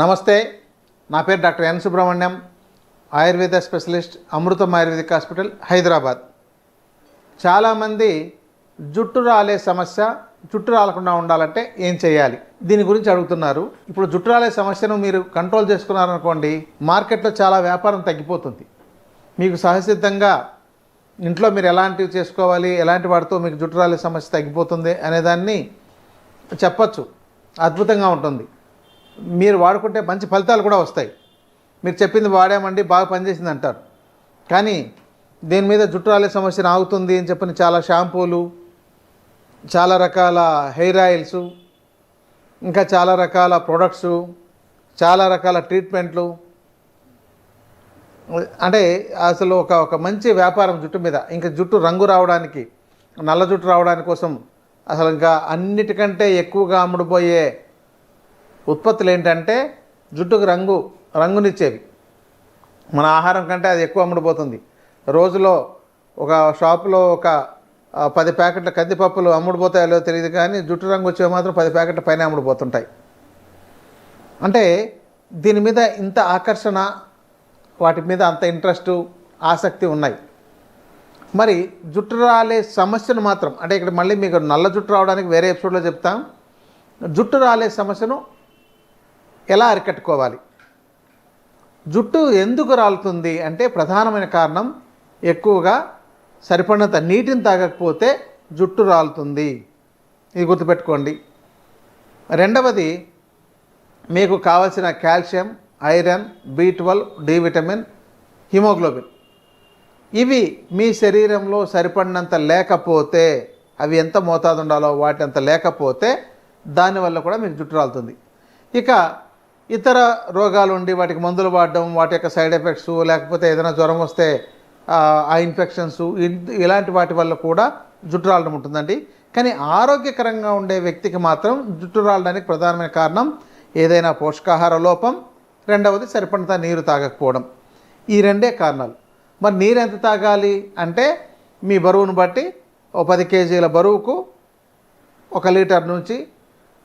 నమస్తే, నా పేరు doctor N Subrahmanyam, Ayurveda specialist, Amrutham Ayurvedic hospital, Hyderabad. చాలామంది జుట్టు రాలే సమస్య, జుట్టు రాలకుండా ఉండాలంటే ఏం చేయాలి, దీని గురించి అడుగుతున్నారు. ఇప్పుడు జుట్టు రాలే సమస్యను మీరు కంట్రోల్ చేసుకున్నారనుకోండి, మార్కెట్లో చాలా వ్యాపారం తగ్గిపోతుంది. మీకు సహసిద్ధంగా ఇంట్లో మీరు ఎలాంటివి చేసుకోవాలి, ఎలాంటి వాటితో మీకు జుట్టు రాలే సమస్య తగ్గిపోతుంది అనేదాన్ని చెప్పచ్చు. అద్భుతంగా ఉంటుంది. మీరు వాడుకుంటే మంచి ఫలితాలు కూడా వస్తాయి. మీరు చెప్పింది వాడామండి, బాగా పనిచేసింది అంటారు. కానీ దీని మీద జుట్టు రాలే సమస్యను ఆగుతుంది అని చెప్పిన చాలా షాంపూలు, చాలా రకాల హెయిర్ ఆయిల్స్, ఇంకా చాలా రకాల ప్రొడక్ట్స్, చాలా రకాల ట్రీట్మెంట్లు, అంటే అసలు ఒక మంచి వ్యాపారం జుట్టు మీద. ఇంకా జుట్టు రంగు రావడానికి, నల్ల జుట్టు రావడానికి కోసం అసలు ఇంకా అన్నిటికంటే ఎక్కువగా అమ్ముడుపోయే ఉత్పత్తులు ఏంటంటే జుట్టుకు రంగునిచ్చేవి. మన ఆహారం కంటే అది ఎక్కువ అమ్ముడుపోతుంది. రోజులో ఒక షాపులో ఒక 10 ప్యాకెట్ల కందిపప్పులు అమ్ముడుపోతాయో తెలియదు, కానీ జుట్టు రంగు వచ్చేవి మాత్రం 10 ప్యాకెట్ల పైన అమ్ముడుపోతుంటాయి. అంటే దీని మీద ఇంత ఆకర్షణ, వాటి మీద అంత ఇంట్రెస్టు, ఆసక్తి ఉన్నాయి. మరి జుట్టు రాలే సమస్యను మాత్రం, అంటే ఇక్కడ మళ్ళీ మీకు నల్ల జుట్టు రావడానికి వేరే ఎపిసోడ్లో చెప్తాం. జుట్టు రాలే సమస్యను ఎలా అరికట్టుకోవాలి? జుట్టు ఎందుకు రాలుతుంది అంటే ప్రధానమైన కారణం ఎక్కువగా సరిపడినంత నీటిని తాగకపోతే జుట్టు రాలుతుంది. ఇది గుర్తుపెట్టుకోండి. రెండవది, మీకు కావలసిన calcium, iron, B12, D vitamin, haemoglobin ఇవి మీ శరీరంలో సరిపడినంత లేకపోతే, అవి ఎంత మోతాదు ఉండాలో వాటి అంత లేకపోతే దానివల్ల కూడా మీకు జుట్టు రాలుతుంది. ఇక ఇతర రోగాలు ఉండి వాటికి మందులు వాడడం, వాటి యొక్క సైడ్ ఎఫెక్ట్స్, లేకపోతే ఏదైనా జ్వరం వస్తే ఆ ఇన్ఫెక్షన్స్, ఇలాంటి వాటి వల్ల కూడా జుట్టు రాలడం ఉంటుందండి. కానీ ఆరోగ్యకరంగా ఉండే వ్యక్తికి మాత్రం జుట్టు రాలడానికి ప్రధానమైన కారణం ఏదైనా పోషకాహార లోపం, రెండవది సరిపడినంత నీరు తాగకపోవడం. ఈ రెండే కారణాలు. మరి నీరు ఎంత తాగాలి అంటే మీ బరువును బట్టి 10 కేజీల బరువుకు 1 లీటర్ నుంచి,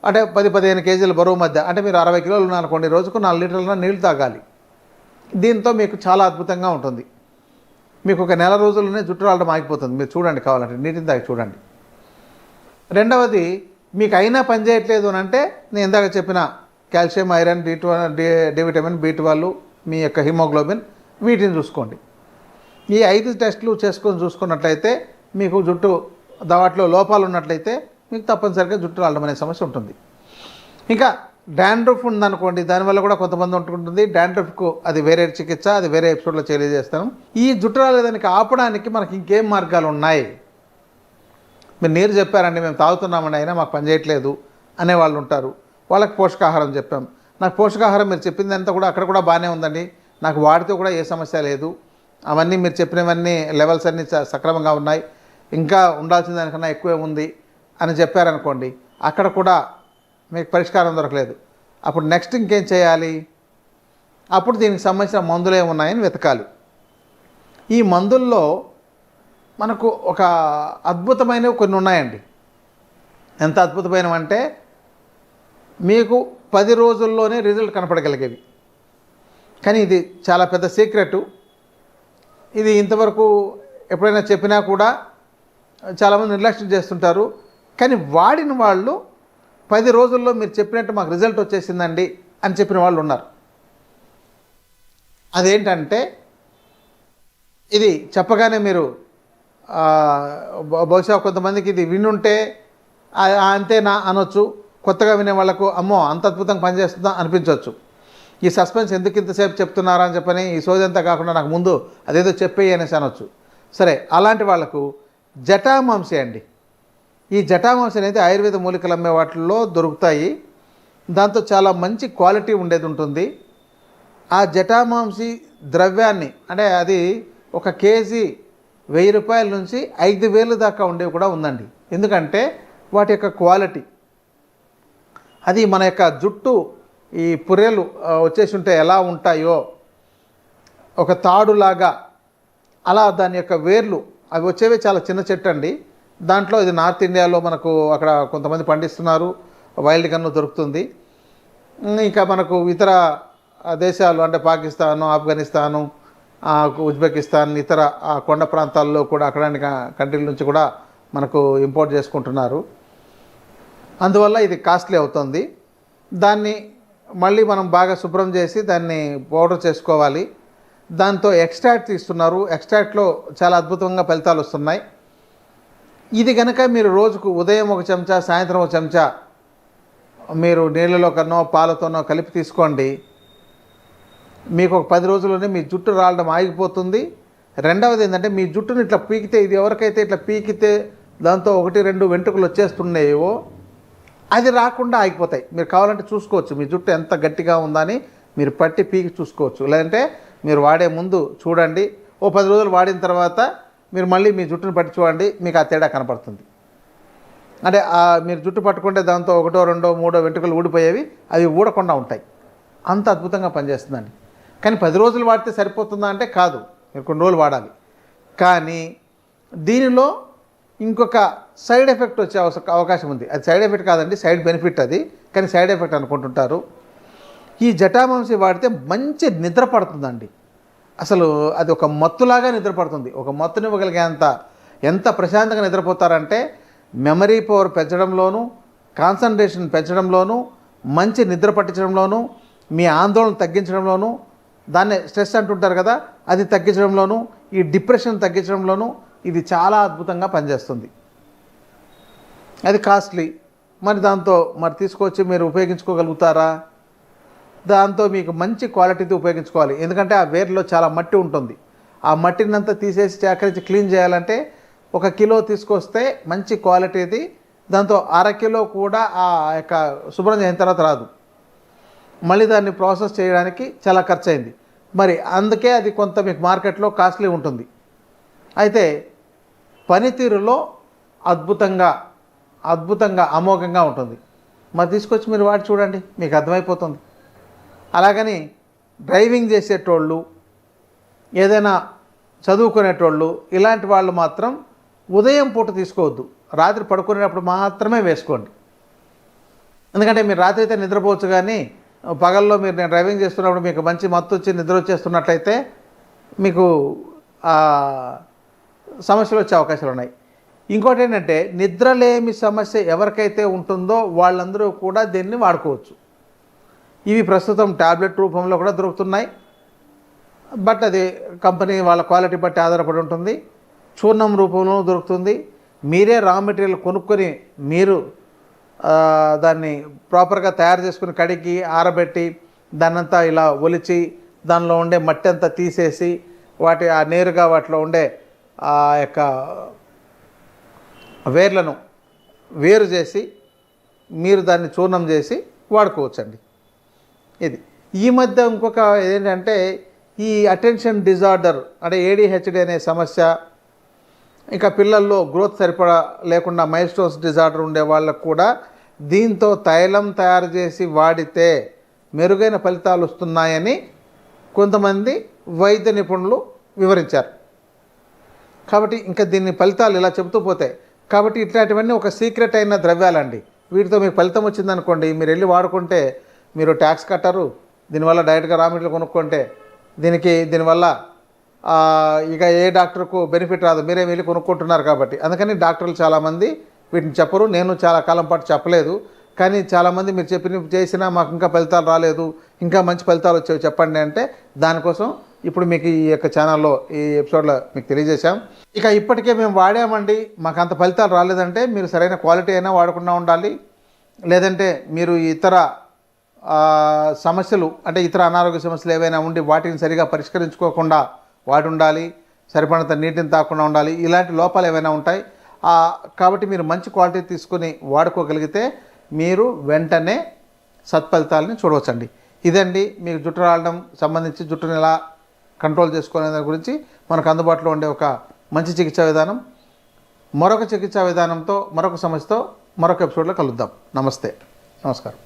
అంటే 10-15 కేజీల బరువు మధ్య, అంటే మీరు 60 కిలోలు ఉన్నారనుకోండి, రోజుకు 4 లీటర్ల నీళ్ళు తాగాలి. దీంతో మీకు చాలా అద్భుతంగా ఉంటుంది. మీకు ఒక నెల రోజుల్లోనే జుట్టు రాలడం ఆగిపోతుంది. మీరు చూడండి, కావాలంటే నీటిని తాగి చూడండి. రెండవది, మీకు అయినా పని చేయట్లేదు అని అంటే నేను ఇందాక చెప్పిన calcium, iron, D vitamin, B12, మీ యొక్క హిమోగ్లోబిన్, వీటిని చూసుకోండి. ఈ 5 టెస్టులు చూసుకున్నట్లయితే మీకు జుట్టు వాటిలో లోపాలు ఉన్నట్లయితే మీకు తప్పనిసరిగా జుట్టు రాలడం అనే సమస్య ఉంటుంది. ఇంకా డాండ్రఫ్ ఉందనుకోండి, దానివల్ల కూడా కొంతమంది ఉంటుంది. డాండ్రఫ్కు అది వేరే చికిత్స, అది వేరే ఎపిసోడ్లో తెలియజేస్తాను. ఈ జుట్టు రాలేదానికి ఆపడానికి మనకి ఇంకేం మార్గాలు ఉన్నాయి? మీరు నీరు చెప్పారండి, మేము తాగుతున్నామండి, అయినా మాకు పనిచేయట్లేదు అనేవాళ్ళు ఉంటారు. వాళ్ళకి పోషకాహారం చెప్పాం. నాకు పోషకాహారం మీరు చెప్పిందంతా కూడా అక్కడ కూడా బాగానే ఉందండి, నాకు వాడితే కూడా ఏ సమస్య లేదు, అవన్నీ మీరు చెప్పినవన్నీ లెవెల్స్ అన్నీ సక్రమంగా ఉన్నాయి, ఇంకా ఉండాల్సిన దానికన్నా ఎక్కువే ఉంది అని చెప్పారనుకోండి, అక్కడ కూడా మీకు పరిష్కారం దొరకలేదు. అప్పుడు నెక్స్ట్ ఇంకేం చేయాలి? అప్పుడు దీనికి సంబంధించిన మందులు ఏమున్నాయని వెతకాలి. ఈ మందుల్లో మనకు ఒక అద్భుతమైనవి కొన్ని ఉన్నాయండి. ఎంత అద్భుతమైనవంటే మీకు 10 రోజుల్లోనే రిజల్ట్ కనపడగలిగేవి. కానీ ఇది చాలా పెద్ద సీక్రెటు. ఇది ఇంతవరకు ఎప్పుడైనా చెప్పినా కూడా చాలామంది నిర్లక్ష్యం చేస్తుంటారు. కానీ వాడిన వాళ్ళు 10 రోజుల్లో మీరు చెప్పినట్టు మాకు రిజల్ట్ వచ్చేసిందండి అని చెప్పిన వాళ్ళు ఉన్నారు. అదేంటంటే, ఇది చెప్పగానే మీరు బహుశా కొంతమందికి ఇది వినుంటే అంతేనా అనొచ్చు. కొత్తగా వినే వాళ్ళకు అమ్మో అంత అద్భుతంగా పనిచేస్తుందా అనిపించవచ్చు. ఈ సస్పెన్స్ ఎందుకు ఇంతసేపు చెప్తున్నారా అని చెప్పని, ఈ సోదంతా కాకుండా నాకు ముందు అదేదో చెప్పేయి అనేసి అనొచ్చు. సరే, అలాంటి వాళ్లకు జటామాంసి అండి. ఈ జటామాంసి అనేది ఆయుర్వేద మూలికలు అమ్మే వాటిల్లో దొరుకుతాయి. దాంతో చాలా మంచి క్వాలిటీ ఉండేది ఉంటుంది. ఆ జటామాంసి ద్రవ్యాన్ని, అంటే అది 1 కేజీ 1000 రూపాయల నుంచి 5000 దాకా ఉండేవి కూడా ఉందండి. ఎందుకంటే వాటి యొక్క క్వాలిటీ అది మన యొక్క జుట్టు ఈ పుర్రెలు వచ్చేసి ఉంటే ఎలా ఉంటాయో ఒక తాడులాగా, అలా దాని యొక్క వేర్లు అవి వచ్చేవి చాలా చిన్న చెట్టు అండి. దాంట్లో ఇది నార్త్ ఇండియాలో మనకు అక్కడ కొంతమంది పండిస్తున్నారు, వైల్డ్ గన్ను దొరుకుతుంది. ఇంకా మనకు ఇతర దేశాలు అంటే పాకిస్తాను, ఆఫ్ఘనిస్తాను, ఉజ్బెకిస్తాన్, ఇతర కొండ ప్రాంతాల్లో కూడా అక్కడ కంట్రీల నుంచి కూడా మనకు ఇంపోర్ట్ చేసుకుంటున్నారు. అందువల్ల ఇది కాస్ట్లీ అవుతుంది. దాన్ని మళ్ళీ మనం బాగా శుభ్రం చేసి దాన్ని పౌడర్ చేసుకోవాలి. దాంతో ఎక్స్ట్రాక్ట్ తీస్తున్నారు. ఎక్స్ట్రాక్ట్లో చాలా అద్భుతంగా ఫలితాలు వస్తున్నాయి. ఇది కనుక మీరు రోజుకు ఉదయం ఒక చెంచా, సాయంత్రం ఒక చెంచా మీరు నీళ్ళలో కన్నో పాలతోనో కలిపి తీసుకోండి. మీకు ఒక 10 రోజుల్లోనే మీ జుట్టు రాలడం ఆగిపోతుంది. రెండవది ఏంటంటే, మీ జుట్టుని ఇట్లా పీకితే, ఇది ఎవరికైతే ఇట్లా పీకితే దాంతో 1-2 వెంట్రుకలు వచ్చేస్తున్నాయో అది రాకుండా ఆగిపోతాయి. మీరు కావాలంటే చూసుకోవచ్చు మీ జుట్టు ఎంత గట్టిగా ఉందని మీరు పట్టి పీకి చూసుకోవచ్చు. లేదంటే మీరు వాడే ముందు చూడండి, ఓ 10 రోజులు వాడిన తర్వాత మీరు మళ్ళీ మీ జుట్టుని పట్టి చూడండి, మీకు ఆ తేడా కనపడుతుంది. అంటే మీరు జుట్టు పట్టుకుంటే దాంతో 1, 2, 3 వెంట్రుకలు ఊడిపోయేవి అవి ఊడకుండా ఉంటాయి. అంత అద్భుతంగా పనిచేస్తుందండి. కానీ 10 రోజులు వాడితే సరిపోతుందా అంటే కాదు, మీరు కొన్ని రోజులు వాడాలి. కానీ దీనిలో ఇంకొక సైడ్ ఎఫెక్ట్ వచ్చే అవకాశం ఉంది. అది సైడ్ ఎఫెక్ట్ కాదండి, సైడ్ బెనిఫిట్ అది, కానీ సైడ్ ఎఫెక్ట్ అనుకుంటుంటారు. ఈ జటామాంసి వాడితే మంచి నిద్ర పడుతుందండి. అసలు అది ఒక మత్తులాగా నిద్ర పడుతుంది. ఒక మత్తునివ్వగలిగేంత ఎంత ప్రశాంతంగా నిద్రపోతారంటే, మెమరీ పవర్ పెంచడంలోనూ, కాన్సన్ట్రేషన్ పెంచడంలోనూ, మంచి నిద్ర పట్టించడంలోనూ, మీ ఆందోళన తగ్గించడంలోనూ, దాన్నే స్ట్రెస్ అంటుంటారు కదా, అది తగ్గించడంలోనూ, ఈ డిప్రెషన్ తగ్గించడంలోనూ ఇది చాలా అద్భుతంగా పనిచేస్తుంది. అది కాస్ట్లీ. మరి దాంతో తీసుకొచ్చి మీరు ఉపయోగించుకోగలుగుతారా? దాంతో మీకు మంచి క్వాలిటీతో ఉపయోగించుకోవాలి. ఎందుకంటే ఆ వేర్లో చాలా మట్టి ఉంటుంది. ఆ మట్టినంతా తీసేసి సేకరించి క్లీన్ చేయాలంటే 1 కిలో తీసుకొస్తే మంచి క్వాలిటీది. దాంతో 1/2 కిలో కూడా ఆ యొక్క శుభ్రం చేసిన తర్వాత రాదు. మళ్ళీ దాన్ని ప్రాసెస్ చేయడానికి చాలా ఖర్చు అయింది. మరి అందుకే అది కొంత మీకు మార్కెట్లో కాస్ట్లీ ఉంటుంది. అయితే పనితీరులో అద్భుతంగా అమోఘంగా ఉంటుంది. మరి తీసుకొచ్చి మీరు వాడి చూడండి, మీకు అర్థమైపోతుంది. అలాగని డ్రైవింగ్ చేసేటోళ్ళు, ఏదైనా చదువుకునేటోళ్ళు, ఇలాంటి వాళ్ళు మాత్రం ఉదయం పూట తీసుకోవద్దు. రాత్రి పడుకునేటప్పుడు మాత్రమే వేసుకోండి. ఎందుకంటే మీరు రాత్రి అయితే నిద్రపోవచ్చు, కానీ పగల్లో నేను డ్రైవింగ్ చేస్తున్నప్పుడు మీకు మంచి మత్తు వచ్చి నిద్ర వచ్చేస్తున్నట్లయితే మీకు సమస్యలు వచ్చే అవకాశాలు ఉన్నాయి. ఇంకోటి ఏంటంటే, నిద్రలేమి సమస్య ఎవరికైతే ఉంటుందో వాళ్ళందరూ కూడా దీన్ని వాడుకోవచ్చు. ఇవి ప్రస్తుతం ట్యాబ్లెట్ రూపంలో కూడా దొరుకుతున్నాయి. బట్ అది కంపెనీ వాళ్ళ క్వాలిటీ బట్టి ఆధారపడి ఉంటుంది. చూర్ణం రూపంలో దొరుకుతుంది. మీరే రా మెటీరియల్ కొనుక్కొని మీరు దాన్ని ప్రాపర్గా తయారు చేసుకుని కడిగి ఆరబెట్టి దాన్నంతా ఇలా ఒలిచి దానిలో ఉండే మట్టి అంతా తీసేసి నేరుగా వాటిలో ఉండే ఆ యొక్క వేర్లను వేరు చేసి మీరు దాన్ని చూర్ణం చేసి వాడుకోవచ్చండి. ఇది ఈ మధ్య ఇంకొక ఏంటంటే, ఈ అటెన్షన్ డిజార్డర్ అంటే ADHD అనే సమస్య, ఇంకా పిల్లల్లో గ్రోత్ సరిపడా లేకుండా మైల్స్టోన్స్ డిజార్డర్ ఉండే వాళ్ళకు కూడా దీంతో తైలం తయారు చేసి వాడితే మెరుగైన ఫలితాలు వస్తున్నాయని కొంతమంది వైద్య నిపుణులు వివరించారు. కాబట్టి ఇంకా దీని ఫలితాలు ఇలా చెబుతూ పోతాయి. కాబట్టి ఇట్లాంటివన్నీ ఒక సీక్రెట్ అయిన ద్రవ్యాలండి. వీటితో మీకు ఫలితం వచ్చిందనుకోండి, మీరు వెళ్ళి వాడుకుంటే మీరు ట్యాక్స్ కట్టరు. దీనివల్ల డైరెక్ట్గా రా మెటీరియల్ కొనుక్కుంటే దీనివల్ల ఇక ఏ డాక్టర్కు బెనిఫిట్ రాదు, మీరే వెళ్ళి కొనుక్కుంటున్నారు కాబట్టి. అందుకని డాక్టర్లు చాలామంది వీటిని చెప్పరు. నేను చాలా కాలం పాటు చెప్పలేదు. కానీ చాలామంది మీరు చేసినా మాకు ఇంకా ఫలితాలు రాలేదు, ఇంకా మంచి ఫలితాలు వచ్చేవి చెప్పండి అంటే, దానికోసం ఇప్పుడు మీకు ఈ యొక్క ఛానల్లో ఈ ఎపిసోడ్లో మీకు తెలియజేశాం. ఇక ఇప్పటికే మేము వాడామండి, మాకు అంత ఫలితాలు రాలేదంటే మీరు సరైన క్వాలిటీ అయినా వాడకుండా ఉండాలి. లేదంటే మీరు ఇతర సమస్యలు అంటే ఇతర అనారోగ్య సమస్యలు ఏవైనా ఉండి వాటిని సరిగా పరిష్కరించుకోకుండా వాడి ఉండాలి. సరిపడినంత నీటిని తాకుండా ఉండాలి. ఇలాంటి లోపాలు ఏవైనా ఉంటాయి. కాబట్టి మీరు మంచి క్వాలిటీ తీసుకొని వాడుకోగలిగితే మీరు వెంటనే సత్ఫలితాలని చూడవచ్చండి. ఇదండి మీకు జుట్టు రావడం సంబంధించి, జుట్టుని ఎలా కంట్రోల్ చేసుకునే దాని గురించి మనకు అందుబాటులో ఉండే ఒక మంచి చికిత్సా విధానం. మరొక చికిత్సా విధానంతో, మరొక సమస్యతో మరొక ఎపిసోడ్లో కలుద్దాం. నమస్తే, నమస్కారం.